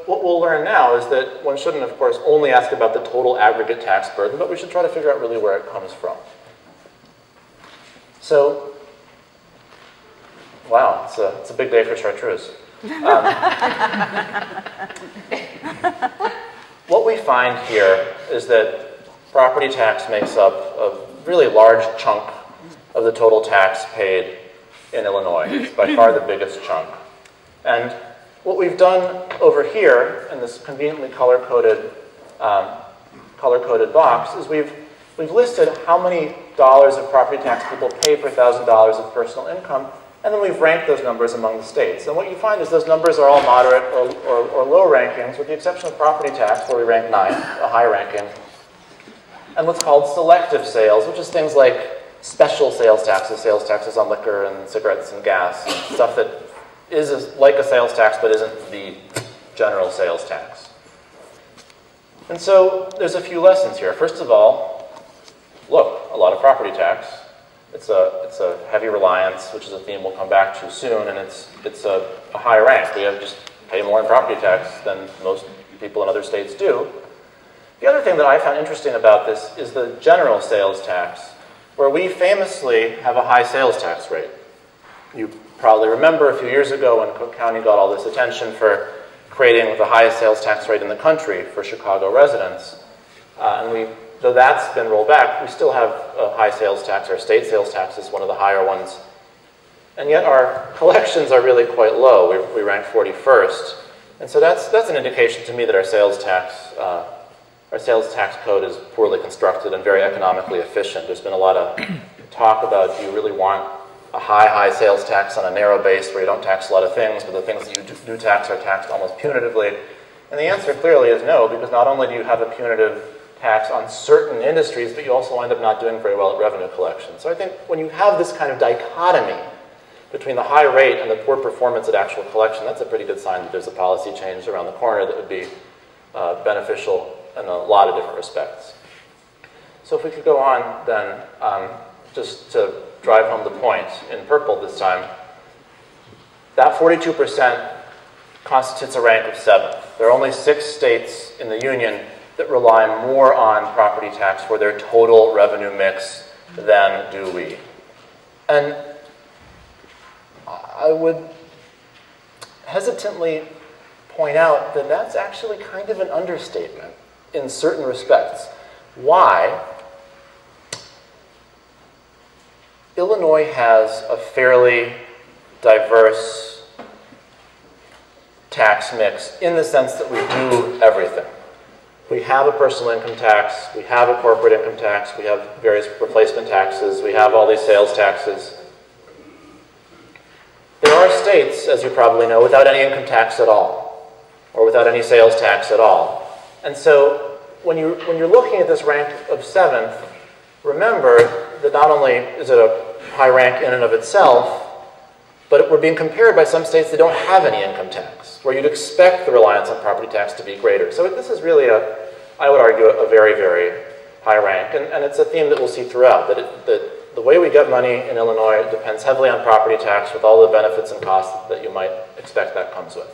what we'll learn now is that one shouldn't, of course, only ask about the total aggregate tax burden, but we should try to figure out really where it comes from. So, wow, it's a big day for chartreuse. What we find here is that property tax makes up a really large chunk of the total tax paid in Illinois. It's by far the biggest chunk. And what we've done over here in this conveniently color-coded box is we've listed how many dollars of property tax people pay per $1,000 of personal income, and then we've ranked those numbers among the states. And what you find is those numbers are all moderate or low rankings, with the exception of property tax, where we rank 9th, a high ranking, and what's called selective sales, which is things like special sales taxes on liquor and cigarettes and gas, stuff that is like a sales tax but isn't the general sales tax. And so there's a few lessons here. First of all, look, a lot of property tax. It's a heavy reliance, which is a theme we'll come back to soon, and it's a high rank. We have just pay more in property tax than most people in other states do. The other thing that I found interesting about this is the general sales tax, where we famously have a high sales tax rate. You probably remember a few years ago when Cook County got all this attention for creating the highest sales tax rate in the country for Chicago residents. Though that's been rolled back, we still have a high sales tax. Our state sales tax is one of the higher ones. And yet our collections are really quite low. We rank 41st. And so that's an indication to me that our sales tax code is poorly constructed and very economically efficient. There's been a lot of talk about, do you really want a high sales tax on a narrow base where you don't tax a lot of things, but the things that you do tax are taxed almost punitively? And the answer clearly is no, because not only do you have a punitive tax on certain industries, but you also wind up not doing very well at revenue collection. So I think when you have this kind of dichotomy between the high rate and the poor performance at actual collection, that's a pretty good sign that there's a policy change around the corner that would be beneficial in a lot of different respects. So if we could go on then, just to drive home the point in purple this time, that 42% constitutes a rank of 7th. There are only 6 states in the Union that rely more on property tax for their total revenue mix than do we. And I would hesitantly point out that that's actually kind of an understatement in certain respects. Why? Illinois has a fairly diverse tax mix in the sense that we do everything. We have a personal income tax, we have a corporate income tax, we have various replacement taxes, we have all these sales taxes. There are states, as you probably know, without any income tax at all, or without any sales tax at all. And so when you're looking at this rank of 7th, remember that not only is it a high rank in and of itself, but we're being compared by some states that don't have any income tax, where you'd expect the reliance on property tax to be greater. So this is really I would argue, a very, very high rank. And it's a theme that we'll see throughout, that the way we get money in Illinois depends heavily on property tax with all the benefits and costs that you might expect that comes with.